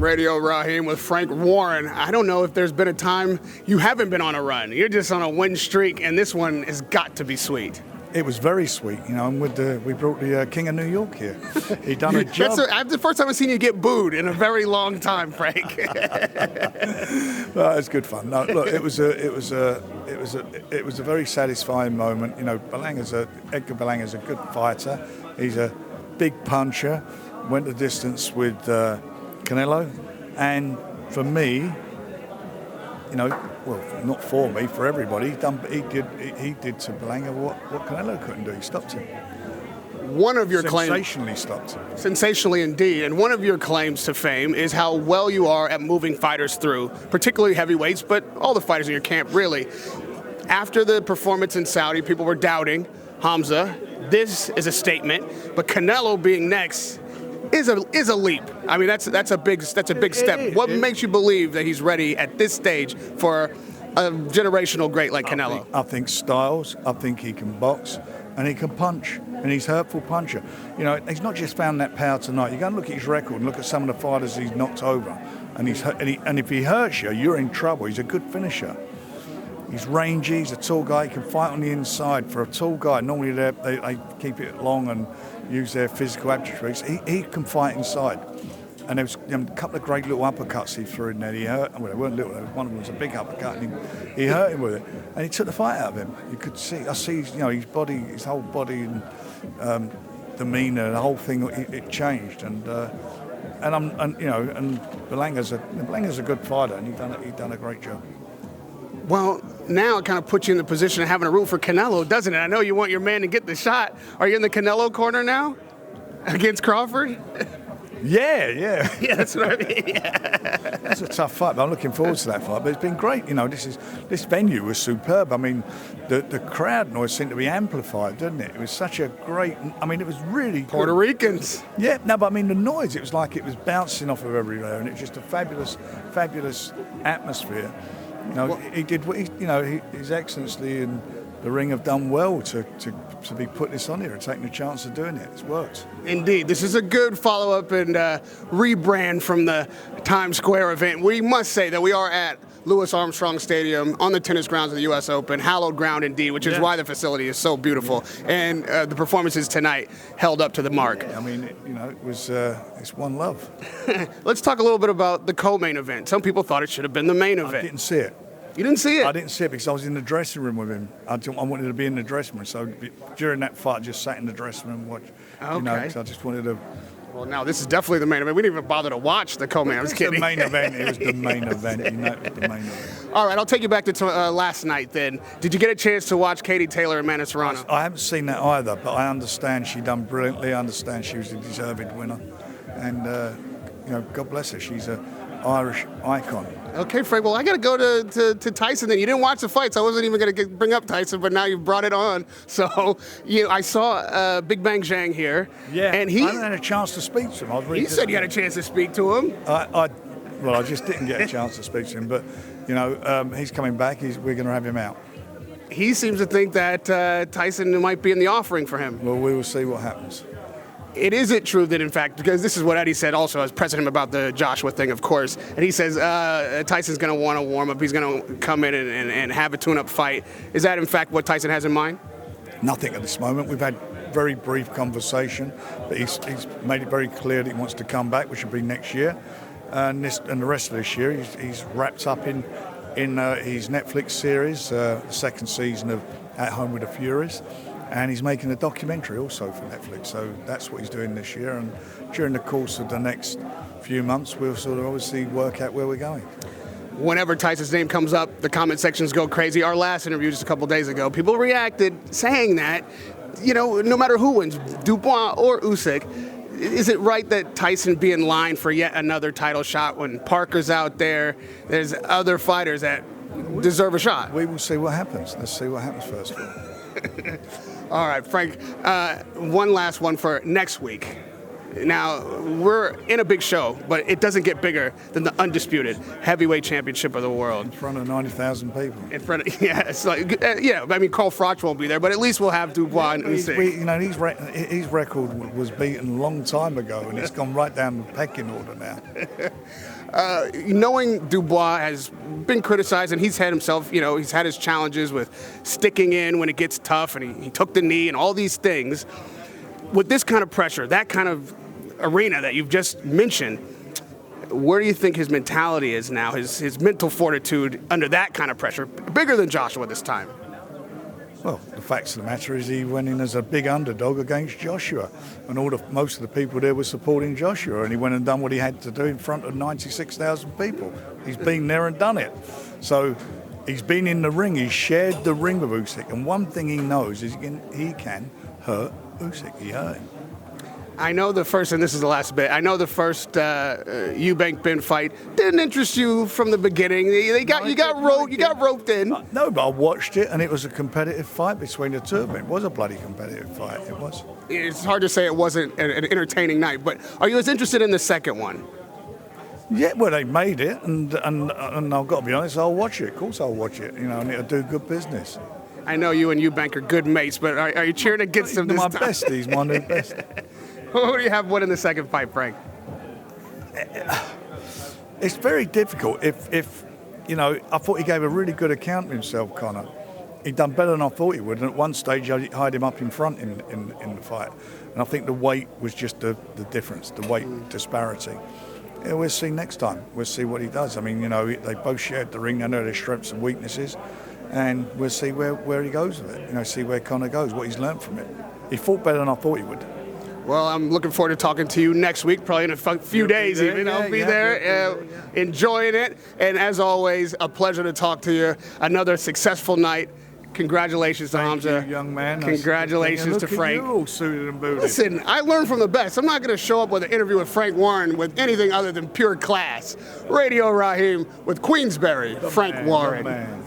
Radio Rahim with Frank Warren. I don't know if there's been a time you haven't been on a run. You're just on a win streak, and this one has got to be sweet. It was very sweet, you know. And we brought the King of New York here. He done a job. That's the first time I've seen you get booed in a very long time, Frank. Well, it's good fun. No, look, it was a very satisfying moment. You know, Edgar Berlanga's a good fighter. He's a big puncher. Went the distance with CANELO, and for me, you know, well, not for me, for everybody, he did to Berlanga what CANELO couldn't do. He stopped him. One of your claims, sensationally stopped him. Sensationally indeed, and one of your claims to fame is how well you are at moving fighters through, particularly heavyweights, but all the fighters in your camp, really. After the performance in Saudi, people were doubting Hamzah. This is a statement, but CANELO being next is a leap. I mean, that's a big step. What makes you believe that he's ready at this stage for a generational great like CANELO? I think styles. I think he can box and he can punch, and he's a hurtful puncher. You know, he's not just found that power tonight. You go and look at his record and look at some of the fighters he's knocked over, and if he hurts you, you're in trouble. He's a good finisher. He's rangy, he's a tall guy, he can fight on the inside. For a tall guy, normally they keep it long and use their physical aptitudes. He can fight inside. And there was a couple of great little uppercuts he threw in there. He hurt, well, they weren't little, one of them was a big uppercut, and he hurt him with it. And he took the fight out of him. You could see, you know, his body, his whole body and demeanour, the whole thing, it changed. And Berlanga's a good fighter, and he done a great job. Well, now it kind of puts you in the position of having to root for CANELO, doesn't it? I know you want your man to get the shot. Are you in the CANELO corner now against Crawford? Yeah. Yeah, that's what I mean. Yeah. It's a tough fight, but I'm looking forward to that fight. But it's been great. You know, this venue was superb. I mean, the crowd noise seemed to be amplified, didn't it? It was such a great. I mean, it was really Puerto good. Ricans. Yeah, no, but I mean the noise. It was like it was bouncing off of everywhere, and it was just a fabulous atmosphere. You know, His Excellency and the Ring have done well to be putting this on here and taking a chance of doing it. It's worked. Indeed. This is a good follow-up and rebrand from the Times Square event. We must say that we are at Louis Armstrong Stadium on the tennis grounds of the U.S. Open, hallowed ground indeed, which is why the facility is so beautiful. And the performances tonight held up to the mark. Yeah, I mean, it's one love. Let's talk a little bit about the co-main event. Some people thought it should have been the main event. I didn't see it. You didn't see it? I didn't see it because I was in the dressing room with him. I wanted to be in the dressing room. So during that fight, I just sat in the dressing room and watched. Okay. You know, so I just wanted to. Well, now this is definitely the main event. We didn't even bother to watch the co-main. I was kidding. The main event. It was the main event. You know, it was the main event. All right, I'll take you back to last night then. Did you get a chance to watch Katie Taylor and Manny Serrano? I haven't seen that either, but I understand she done brilliantly. I understand she was a deserved winner, and God bless her. She's an Irish icon. Okay, Frank. Well, I got to go to Tyson then. You didn't watch the fights. I wasn't even going to bring up Tyson, but now you've brought it on. So, I saw Big Bang Zhang here. Yeah, and I haven't had a chance to speak to him. He said you had a chance to speak to him. I just didn't get a chance to speak to him, but, he's coming back. We're going to have him out. He seems to think that Tyson might be in the offering for him. Well, we will see what happens. Is it true that, in fact, because this is what Eddie said also, I was pressing him about the Joshua thing, of course, and he says Tyson's going to want to warm up. He's going to come in and have a tune-up fight. Is that, in fact, what Tyson has in mind? Nothing at this moment. We've had very brief conversation, but he's made it very clear that he wants to come back, which will be next year. And the rest of this year, he's wrapped up in his Netflix series, the second season of At Home with the Furies. And he's making a documentary also for Netflix. So that's what he's doing this year. And during the course of the next few months, we'll sort of obviously work out where we're going. Whenever Tyson's name comes up, the comment sections go crazy. Our last interview just a couple days ago, people reacted saying that, no matter who wins, Dubois or Usyk, is it right that Tyson be in line for yet another title shot when Parker's out there? There's other fighters that deserve a shot. We will see what happens. Let's see what happens first of all. All right, Frank, one last one for next week. Now, we're in a big show, but it doesn't get bigger than the undisputed heavyweight championship of the world. In front of 90,000 people. In front of, yeah, it's like, yeah, I mean, Carl Froch won't be there, but at least we'll have Dubois and Usyk. You know, his record was beaten a long time ago, and it's gone right down the pecking order now. Knowing Dubois has been criticized, and he's had himself, you know, he's had his challenges with sticking in when it gets tough, and he took the knee and all these things. With this kind of pressure, that kind of arena that you've just mentioned, where do you think his mentality is now, his mental fortitude under that kind of pressure, bigger than Joshua this time? Well, the facts of the matter is he went in as a big underdog against Joshua, and most of the people there were supporting Joshua, and he went and done what he had to do in front of 96,000 people. He's been there and done it. So he's been in the ring, he's shared the ring with Usyk, and one thing he knows is he can hurt Usyk. He hurt him. I know the first, and this is the last bit, I know the first Eubank-Ben fight didn't interest you from the beginning. You got roped in. No, but I watched it, and it was a competitive fight between the two of them. It was a bloody competitive fight. It was. It's hard to say it wasn't an entertaining night, but are you as interested in the second one? Yeah, well, they made it, and I've got to be honest, I'll watch it. Of course I'll watch it, you know, and it'll do good business. I know you and Eubank are good mates, but are you cheering against him this time? My bestie, he's my new bestie. Who do you have winning the second fight, Frank? It's very difficult. If you know, I thought he gave a really good account of himself, Conor. He'd done better than I thought he would, and at one stage I hired him up in front in the fight. And I think the weight was just the difference, the weight disparity. Yeah, we'll see next time. We'll see what he does. I mean, you know, they both shared the ring. They know their strengths and weaknesses. And we'll see where he goes with it. You know, see where Conor goes, what he's learned from it. He fought better than I thought he would. Well, I'm looking forward to talking to you next week, probably in a few days even. I'll be there, enjoying it. And as always, a pleasure to talk to you. Another successful night. Congratulations to Hamzah. Thank you, young man. Congratulations to Frank. You're all suited and booted. Listen, I learned from the best. I'm not going to show up with an interview with Frank Warren with anything other than pure class. Radio Rahim with Queensberry, Frank Warren.